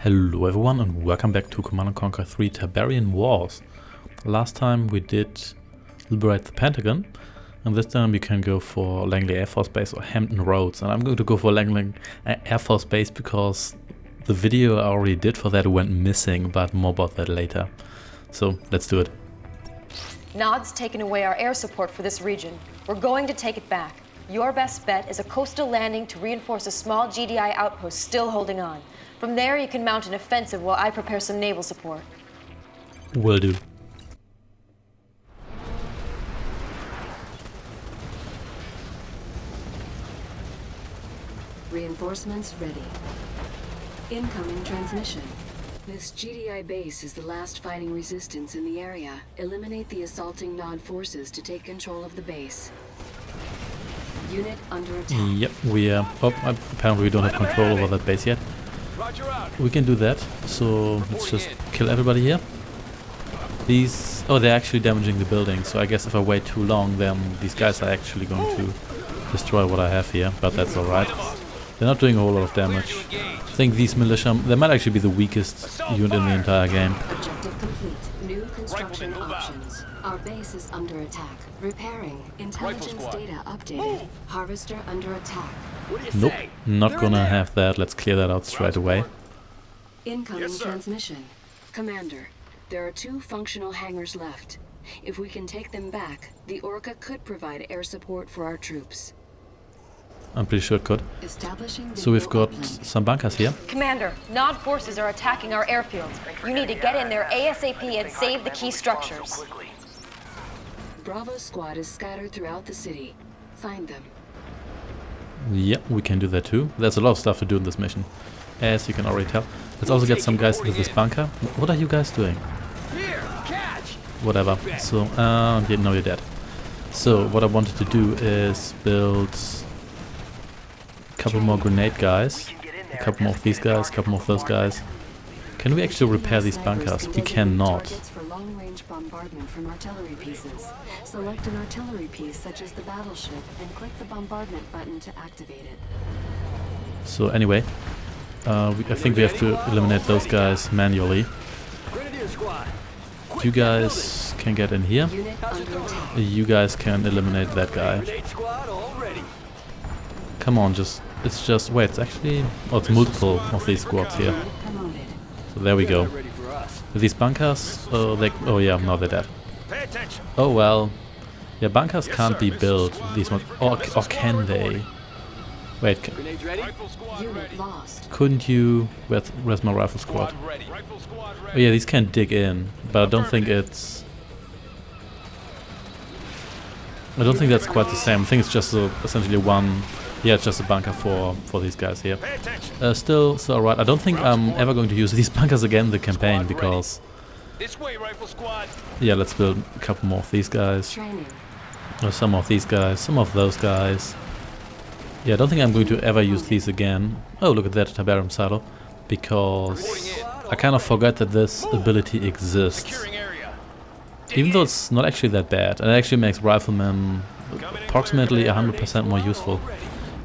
Hello everyone and welcome back to Command & Conquer 3 Tiberian Wars. Last time we did liberate the Pentagon, and this time we can go for Langley Air Force Base or Hampton Roads. And I'm going to go for Langley Air Force Base because the video I already did for that went missing, but more about that later. So let's do it. Nod's taken away our air support for this region. We're going to take it back. Your best bet is a coastal landing to reinforce a small GDI outpost still holding on. From there, you can mount an offensive while I prepare some naval support. Will do. Reinforcements ready. Incoming transmission. This GDI base is the last fighting resistance in the area. Eliminate the assaulting Nod forces to take control of the base. Unit under attack. Yep, apparently we don't have control over that base yet. We can do that, so let's just kill everybody here. These... oh, they're actually damaging the building, so I guess if I wait too long, then these guys are actually going to destroy what I have here, but that's alright. They're not doing a whole lot of damage. I think these militia... they might actually be the weakest unit in the entire game. Objective complete. New construction options. Our base is under attack. Repairing. Intelligence data updated. Harvester under attack. Nope, not gonna have that. Let's clear that out straight away. Incoming transmission. Commander, there are 2 functional hangars left. If we can take them back, the Orca could provide air support for our troops. I'm pretty sure it could. Establishing So we've got some bunkers here. Commander, Nod forces are attacking our airfield. You need to get in there ASAP and save the key structures. Bravo squad is scattered throughout the city. Find them. Yep, we can do that too. There's a lot of stuff to do in this mission, as you can already tell. Let's also get some guys into this bunker. What are you guys doing? Whatever. So, yeah, no, you're dead. So, what I wanted to do is build a couple more grenade guys, a couple more of these guys, a couple more of those guys. Can we actually repair these bunkers? We cannot. For long-range bombardment from artillery pieces. Select an artillery piece such as the battleship and click the bombardment button to activate it. So anyway, I think we have to eliminate those guys manually. You guys can get in here. You guys can eliminate that guy. Come on, it's just wait, it's actually, oh, it's multiple of these squads here. So there we go. These bunkers, oh yeah, no, they're dead. Oh well. Yeah, bunkers can't be built, these ones, or can they? Wait, couldn't you... where's my rifle squad? Oh yeah, these can dig in, but I don't think it's... I don't think that's quite the same. I think it's just essentially one... yeah, it's just a bunker for these guys here. Still alright. I don't think I'm ever going to use these bunkers again in the campaign, because... yeah, let's build a couple more of these guys. Or some of these guys, some of those guys. Yeah, I don't think I'm going to ever use these again. Oh, look at that Tiberium silo. Because I kind of forgot that this ability exists. Even though it's not actually that bad. It actually makes riflemen approximately 100% more useful.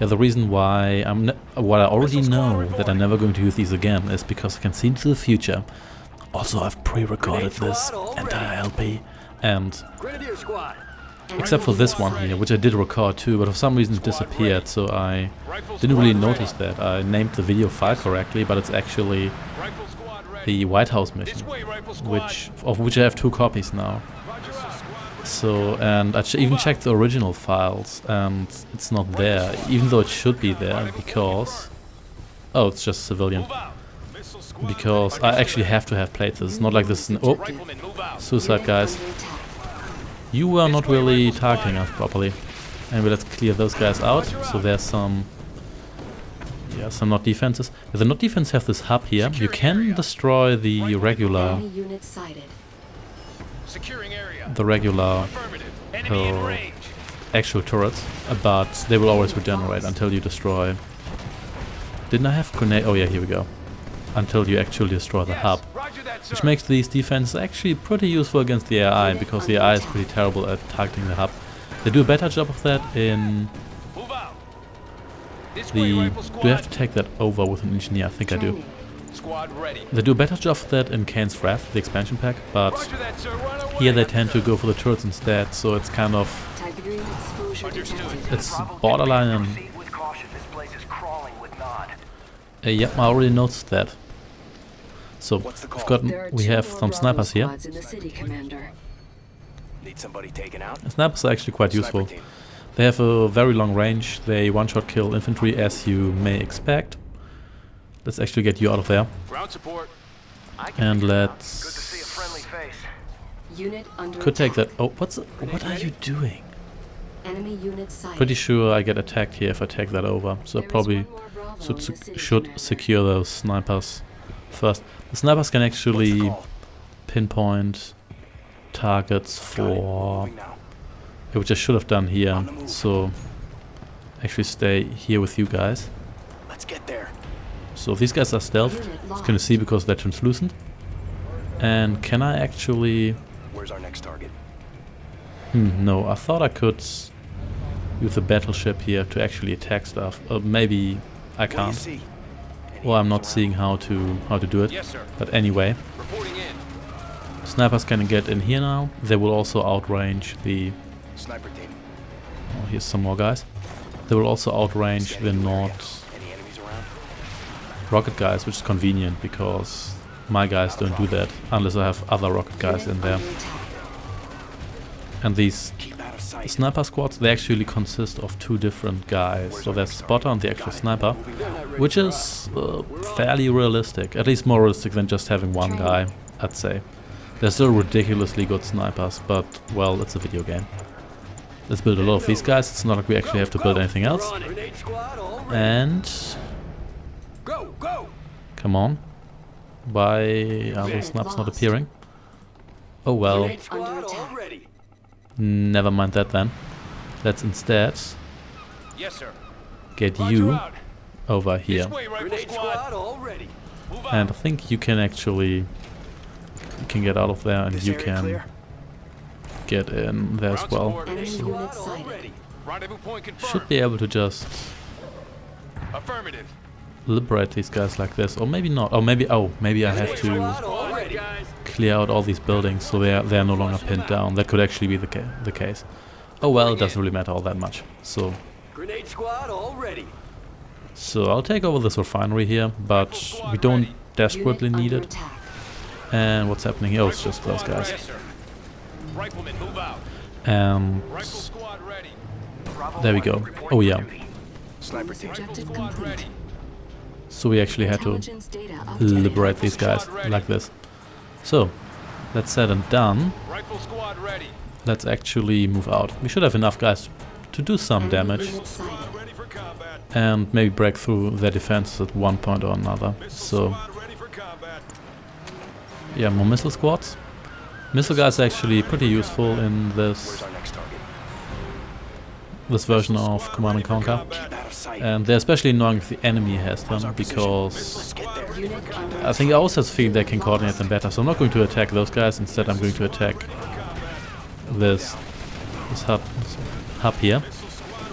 Yeah, the reason why what I already know that I'm never going to use these again is because I can see into the future. Also, I've pre-recorded this entire LP, and except for this one here, which I did record too, but for some reason it disappeared, so I didn't really notice that. I named the video file correctly, but it's actually the White House mission, of which I have 2 copies now. So, and I even checked the original files, and it's not there, even though it should be there, because... oh, it's just civilian. Because I actually have to have played this. It's not like this... oh, suicide guys. You were not really targeting us properly. Anyway, let's clear those guys out. So there's some... yeah, some Nod defenses. The Nod defense have this hub here. You can destroy the regular... actual turrets, but they will always regenerate until you destroy... didn't I have grenade? Oh yeah, here we go. Until you actually destroy the hub. Which makes these defenses actually pretty useful against the AI, because the AI is pretty terrible at targeting the hub. They do a better job of that in the... do I have to take that over with an engineer? I think I do. Squad ready. They do a better job of that in Kane's Wrath, the expansion pack, but Roger that, sir. Run away. here they tend to go for the turrets instead, so it's kind of... Tiberium exposure detected. It's borderline and... Proceed with caution. This place is crawling with Nod. Yep, I already noticed that. So, What's the call? we have some snipers here. In the city, Commander. Need somebody taken out? Snipers are actually quite Sniper useful. team. They have a very long range, they one-shot kill infantry as you may expect. Let's actually get you out of there. Ground support. And Good to let's... see a friendly face. Unit under Could take that... attack. Oh, what are you doing? Enemy unit sighted. Pretty sure I get attacked here if I take that over, so There is probably one more Bravo in the city, should Commander. secure those snipers first. The snipers can What's the actually call? pinpoint targets Got it. for... Moving now. Which I should have done here, On the move. so actually stay here with you guys. Let's get there. So these guys are stealthed, Unit you lost. can see because they're translucent. And can I actually... Where's our next target? no, I thought I could use the battleship here to actually attack stuff. Maybe I What do you can't. see? Any Or I'm enemies not around? seeing how to do it. Yes, sir. But anyway, Reporting in. snipers can get in here now. They will also outrange the... Sniper team. Oh, here's some more guys. They will also outrange the Scanning the area. Nord Any enemies around? rocket guys, which is convenient because my guys don't do that unless I have other rocket guys Unit in there. under attack. And these Keep out of sight. sniper squads, they actually consist of two different guys. So there's spotter and the actual sniper, which is fairly realistic. At least more realistic than just having one guy, I'd say. They're still ridiculously good snipers, but, well, it's a video game. Let's build a lot of these guys. It's not like we actually have to build anything else. And... Go, go. come on. Why are the snipers not appearing? Oh well, Under attack. never mind that then. Let's instead Yes, sir. get Roger you out. over This here. way, rifle squad. Move out. And I think you can actually... you can get out of there and This you area can clear? get in there as Ground well. support. Enemy unit sighted. Rendezvous point confirmed. Should be able to just Affirmative. liberate these guys like this. Or maybe not. Or maybe... oh, maybe I have to All right, guys. clear out all these buildings so they are no longer pinned down. That could actually be the case. Oh well, it doesn't really matter all that much. So Grenade squad all ready. I'll take over this refinery here, but we don't desperately Unit need under it. attack. And what's happening here? Oh, it's just those guys. Yes, sir. Riflemen, move out. And Rifle squad ready. there we go. Oh yeah. Sniper team. Objective Squad complete. ready. So we actually had to Intelligence data updated. liberate these guys like this. So that's said and done. Rifle squad ready. Let's actually move out. We should have enough guys to do some Enemy damage unit sighted. Ready for combat. and maybe break through their defenses at one point or another. So Ready for combat. yeah, more missile squads. Missile guys are actually pretty useful in Where's this our next target? version of Command and Conquer. Keep out of sight. And they're especially annoying if the enemy has them, because Let's get there. Unit under I think I also feel they can coordinate them better. So I'm not going to attack those guys. Instead, I'm going to attack this hub here.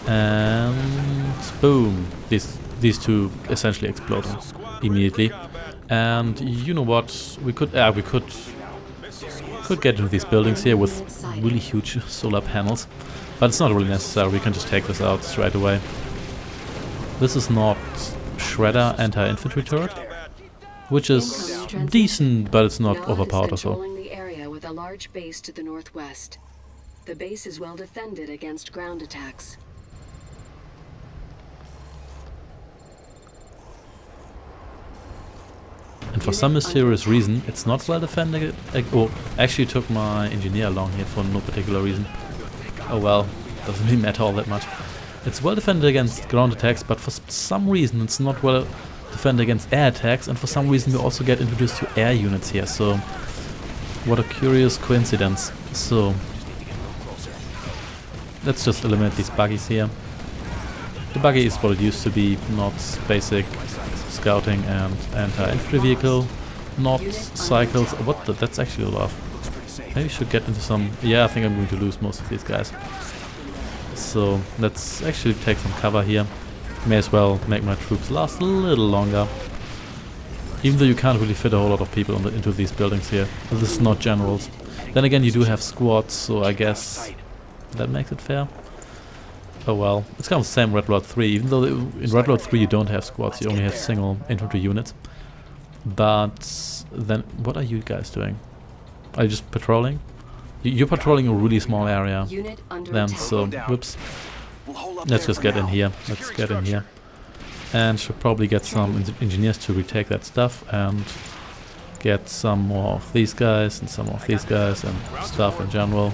And boom, these two essentially explode immediately. And you know what? We could get into these buildings here with really huge solar panels, but it's not really necessary. We can just take this out straight away. This is not Shredder anti-infantry turret, which is decent, but it's not Nod overpowered or is so. controlling the area with a large base to the northwest. The base is well defended against ground attacks. And for some mysterious reason, it's not well defended. Oh, actually took my engineer along here for no particular reason. Oh well, doesn't really matter all that much. It's well defended against ground attacks, but for some reason it's not well defended against air attacks, and for some reason we also get introduced to air units here, so what a curious coincidence. So let's just eliminate these buggies here. The buggy is what it used to be, not basic scouting and anti-infantry vehicle, not cycles. What the? That's actually a lot. Maybe we should get into some... yeah, I think I'm going to lose most of these guys. So let's actually take some cover here. May as well make my troops last a little longer. Even though you can't really fit a whole lot of people into these buildings here. This is not generals. Then again, you do have squads, so I guess that makes it fair. Oh well, it's kind of the same Red Alert 3, even though in Red Alert 3 you don't have squads, you only have single infantry units. But then, what are you guys doing? Are you just patrolling? You're patrolling a really small area. Then, so, whoops. Let's just get in here. Let's get in here. And should probably get some engineers to retake that stuff and get some more of these guys and some more of these guys and stuff in general.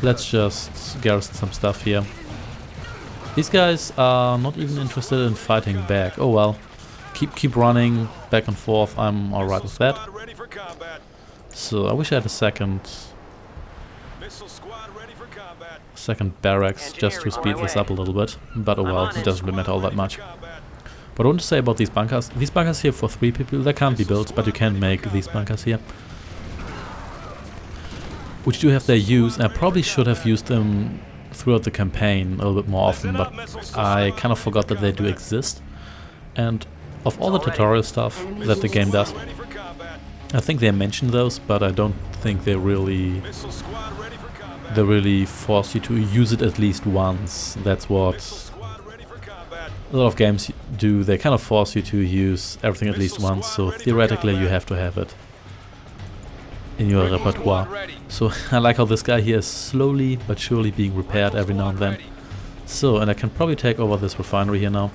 Let's just garrison some stuff here. These guys are not even interested in fighting back. Oh well. Keep running back and forth. I'm alright with that. So I wish I had a second barracks just to speed this up a little bit. But oh well, it doesn't really matter all that much. What I want to say about these bunkers here for 3 people, they can't be built, but you can make these bunkers here. Which do have their use, and I probably should have used them throughout the campaign a little bit more often, but I kind of forgot that they do exist. And of all the tutorial stuff that the game does, I think they mention those, but I don't think they really force you to use it at least once. That's what a lot of games do. They kind of force you to use everything at least once, so theoretically you have to have it in your repertoire. So I like how this guy here is slowly but surely being repaired every now and then. So, and I can probably take over this refinery here now.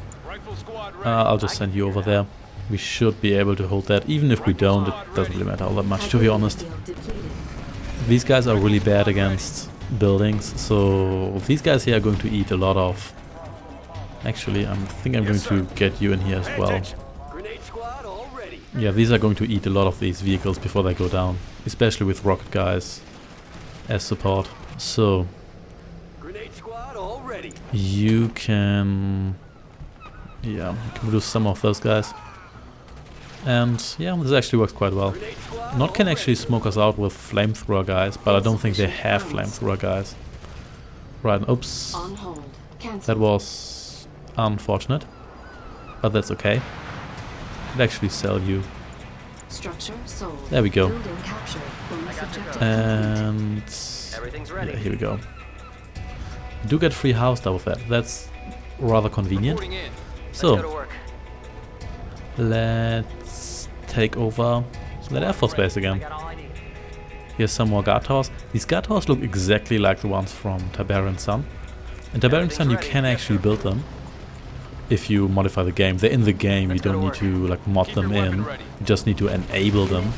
I'll just send you over there. We should be able to hold that. Even if we don't, it doesn't really matter all that much, to be honest. These guys are really bad against buildings, so these guys here are going to eat a lot of... Actually, I think I'm going to get you in here as well. Yeah, these are going to eat a lot of these vehicles before they go down, especially with rocket guys as support. So you can, yeah, you can reduce some of those guys, and yeah, this actually works quite well. Nod can actually smoke us out with flamethrower guys, but I don't think they have flamethrower guys. Right, oops, that was unfortunate, but that's okay. Could actually sell you. There we go. And yeah, here we go. Do get free house stuff with that. That's rather convenient. So let's take over that Air Force base again. Here's some more guard towers. These guard towers look exactly like the ones from Tiberian Sun. In Tiberian Sun you can actually build them if you modify the game. They're in the game, you don't need to like mod them in, you just need to enable them.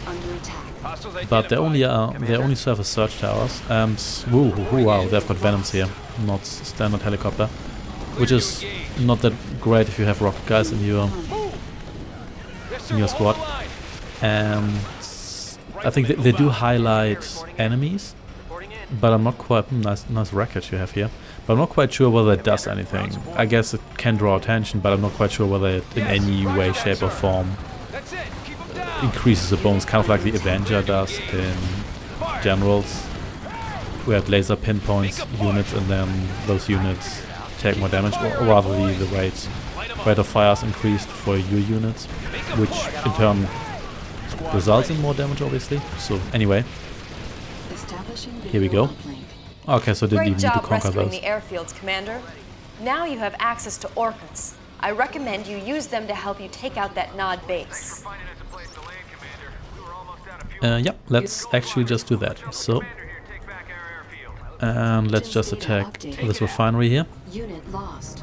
But they only serve as search towers, and wow, they've got Venoms here, not standard helicopter, which is not that great if you have rocket guys in your squad. And I think they do highlight enemies, but I'm not quite... nice wreckage you have here. But I'm not quite sure whether it does anything. I guess it can draw attention, but I'm not quite sure whether it in any way, shape or form increases the bonus, kind of like the Avenger does in Generals. We had laser pinpoints units, and then those units take more damage, or rather the rate of fire is increased for your units, which in turn results in more damage, obviously. So anyway, here we go. Okay, so didn't even need to conquer those. The airfields, Commander. Now you have access to Orcas. I recommend you use them to help you take out that Nod base. Yeah, let's actually just do that. So, and let's just attack this refinery here. Unit lost.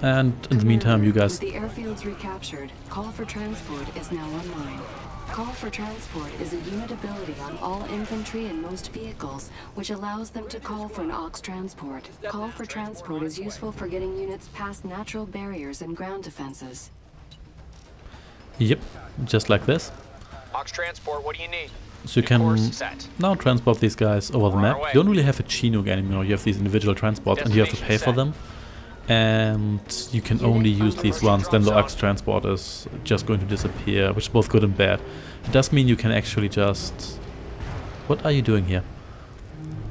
And in the meantime, you guys... The airfield's recaptured. Call for transport is now online. Call for transport is a unit ability on all infantry and most vehicles, which allows them to call for an aux transport. Call for transport is useful for getting units past natural barriers and ground defenses. Yep, just like this. Aux transport, what do you need? So you can now transport these guys over the map. You don't really have a Chinook anymore, you have these individual transports and you have to pay for them. And you can only use these ones, then the aux transport is just going to disappear, which is both good and bad. It does mean you can actually just... What are you doing here?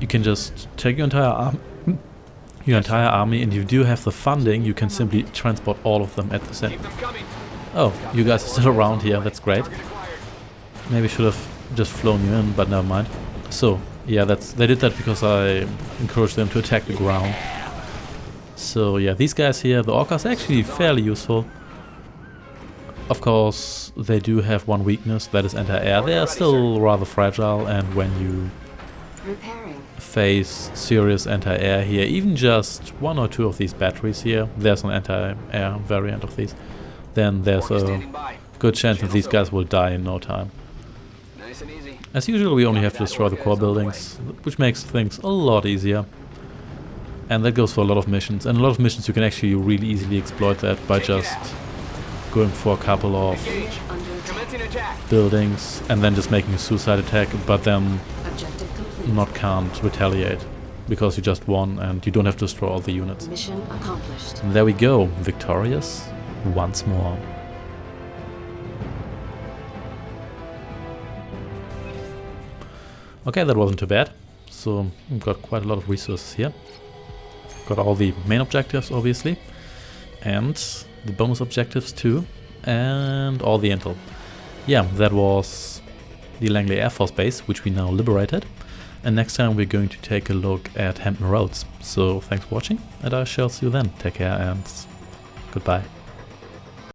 You can just take your entire your entire army, and if you do have the funding, you can simply transport all of them at the same. Oh, you guys are still around here. That's great. Maybe should have just flown you in, but never mind. So yeah, they did that because I encouraged them to attack the ground. So yeah, these guys here, the Orcas, are actually fairly useful. Of course, they do have one weakness, that is anti-air. They are still rather fragile, and when you face serious anti-air here, even just one or two of these batteries here, there's an anti-air variant of these, then there's a good chance that these guys will die in no time. As usual, we only have to destroy the core buildings, which makes things a lot easier. And that goes for a lot of missions, and a lot of missions you can actually really easily exploit that by just going for a couple of buildings and then just making a suicide attack, but then can't retaliate because you just won and you don't have to destroy all the units. Mission accomplished. And there we go, victorious once more. Okay, that wasn't too bad. So we've got quite a lot of resources here. Got all the main objectives, obviously, and the bonus objectives too, and all the intel. Yeah, that was the Langley Air Force Base, which we now liberated. And next time we're going to take a look at Hampton Roads. So thanks for watching, and I shall see you then. Take care and goodbye.